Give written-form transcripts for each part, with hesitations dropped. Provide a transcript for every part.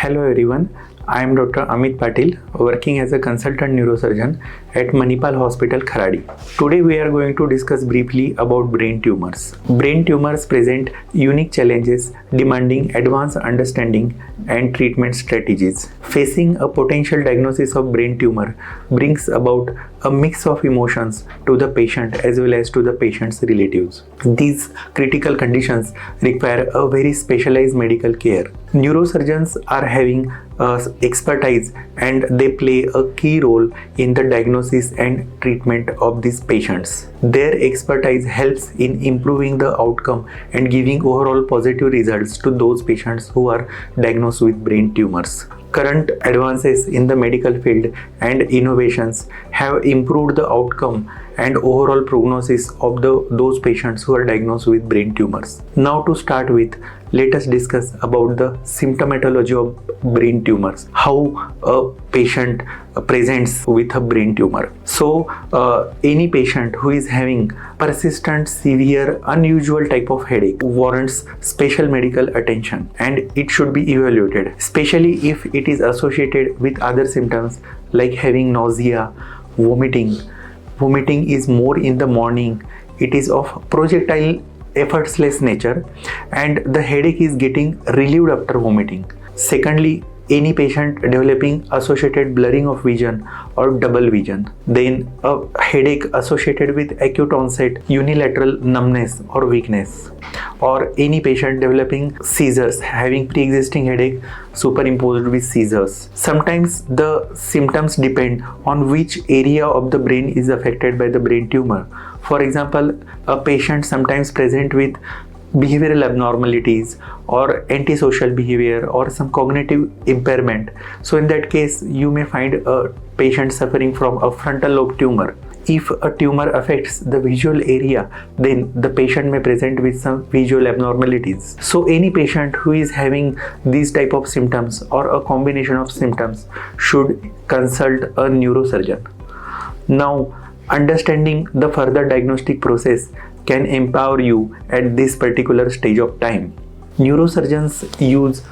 Hello everyone, I am Dr. Amit Patil, working as a consultant neurosurgeon at Manipal Hospital Kharadi. Today we are going to discuss briefly about brain tumors. Brain tumors present unique challenges demanding advanced understanding and treatment strategies. Facing a potential diagnosis of brain tumor brings about a mix of emotions to the patient as well as to the patient's relatives. These critical conditions require a very specialized medical care. Neurosurgeons are having expertise and they play a key role in the diagnosis and treatment of these patients. Their expertise helps in improving the outcome and giving overall positive results to those patients who are diagnosed with brain tumors. Current advances in the medical field and innovations have improved the outcome and overall prognosis of those patients who are diagnosed with brain tumors. Now to start with, let us discuss about the symptomatology of brain tumors, how a patient presents with a brain tumor. So any patient who is having persistent, severe, unusual type of headache warrants special medical attention and it should be evaluated, especially if it is associated with other symptoms like having nausea, vomiting. Vomiting is more in the morning, it is of projectile effortless nature and the headache is getting relieved after vomiting. Secondly, any patient developing associated blurring of vision or double vision, then a headache associated with acute onset unilateral numbness or weakness, or any patient developing seizures, having pre-existing headache superimposed with seizures. Sometimes the symptoms depend on which area of the brain is affected by the brain tumor. For example, a patient sometimes present with behavioral abnormalities or antisocial behavior or some cognitive impairment. So in that case, you may find a patient suffering from a frontal lobe tumor. If a tumor affects the visual area, then the patient may present with some visual abnormalities. So any patient who is having these type of symptoms or a combination of symptoms should consult a neurosurgeon. Now, understanding the further diagnostic process can empower you at this particular stage of time. Neurosurgeons use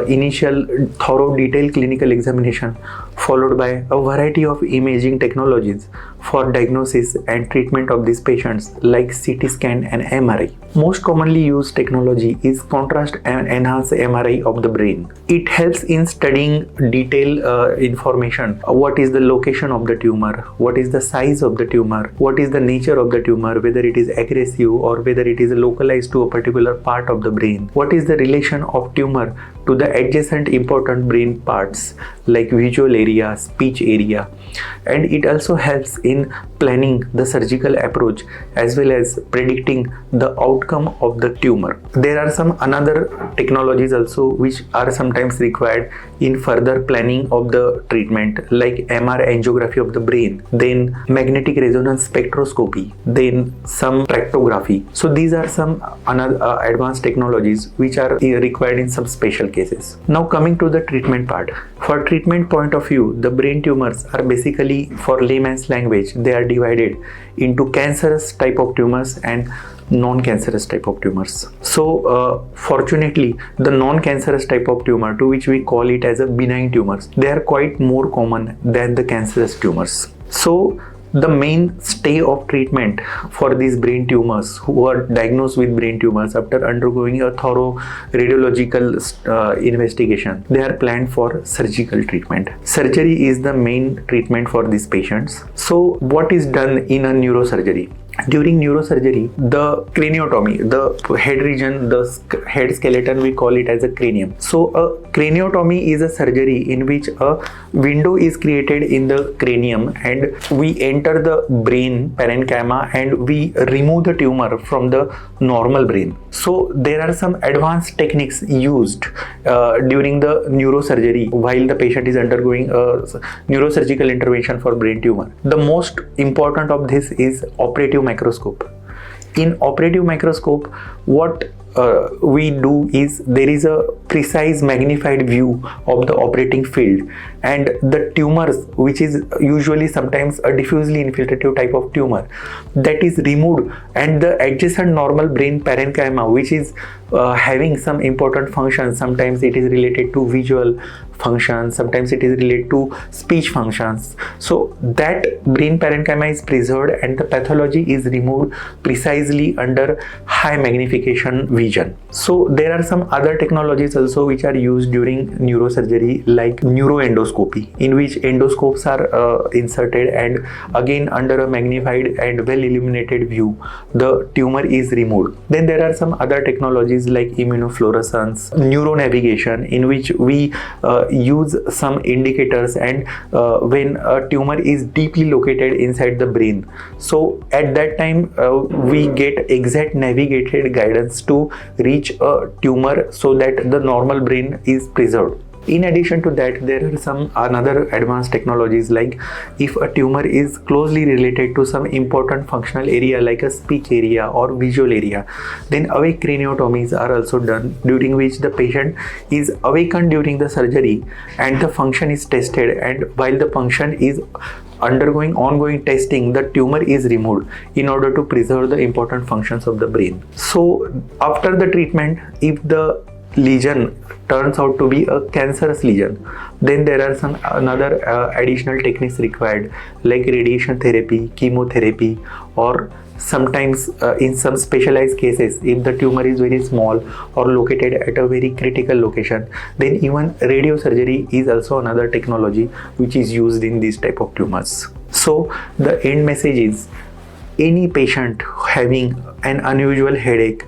initial thorough detailed clinical examination followed by a variety of imaging technologies for diagnosis and treatment of these patients like CT scan and MRI. Most commonly used technology is contrast and enhanced MRI of the brain. It helps in studying detailed information. What is the location of the tumor? What is the size of the tumor? What is the nature of the tumor? Whether it is aggressive or whether it is localized to a particular part of the brain? What is the relation of tumor to the adjacent important brain parts like visual area, speech area? And it also helps in planning the surgical approach as well as predicting the outcome of the tumor. There are some another technologies also which are sometimes required in further planning of the treatment like MR angiography of the brain, then magnetic resonance spectroscopy, then some tractography. So these are some another advanced technologies which are required in some special cases. Now coming to the treatment part. For treatment point of view, the brain tumors are basically, for layman's language, they are divided into cancerous type of tumors and non-cancerous type of tumors. So fortunately, the non-cancerous type of tumor, to which we call it as a benign tumors, they are quite more common than the cancerous tumors. So the mainstay of treatment for these brain tumors who are diagnosed with brain tumors after undergoing a thorough radiological investigation, they are planned for surgical treatment. Surgery is the main treatment for these patients. So what is done in a neurosurgery? During neurosurgery, the craniotomy, the head region, the head skeleton, we call it as a cranium. So a craniotomy is a surgery in which a window is created in the cranium and we enter the brain parenchyma and we remove the tumor from the normal brain. So there are some advanced techniques used during the neurosurgery while the patient is undergoing a neurosurgical intervention for brain tumor. The most important of this is operative microscope. In operative microscope, what we do is there is a precise magnified view of the operating field and the tumors, which is usually sometimes a diffusely infiltrative type of tumor, that is removed, and the adjacent normal brain parenchyma, which is having some important functions. Sometimes it is related to visual functions, sometimes it is related to speech functions. So that brain parenchyma is preserved and the pathology is removed precisely under high magnification vision. So there are some other technologies also which are used during neurosurgery, like neuroendoscopy, in which endoscopes are inserted, and again under a magnified and well illuminated view the tumor is removed. Then there are some other technologies like immunofluorescence, neuronavigation, in which we use some indicators, and when a tumor is deeply located inside the brain, so at that time we get exact navigated guidance to reach a tumor so that the normal brain is preserved. In addition to that, there are some another advanced technologies, like if a tumor is closely related to some important functional area like a speech area or visual area, then awake craniotomies are also done, during which the patient is awakened during the surgery and the function is tested, and while the function is undergoing ongoing testing, the tumor is removed in order to preserve the important functions of the brain. So after the treatment, if the lesion turns out to be a cancerous lesion, then there are some another additional techniques required, like radiation therapy, chemotherapy, or sometimes in some specialized cases, if the tumor is very small or located at a very critical location, then even radiosurgery is also another technology which is used in these type of tumors. So the end message is, any patient having an unusual headache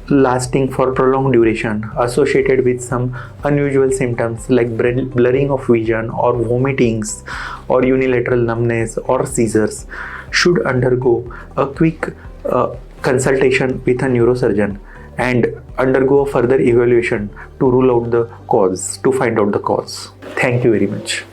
lasting for prolonged duration associated with some unusual symptoms like blurring of vision or vomitings or unilateral numbness or seizures should undergo a quick consultation with a neurosurgeon and undergo a further evaluation to rule out the cause, to find out the cause. Thank you very much.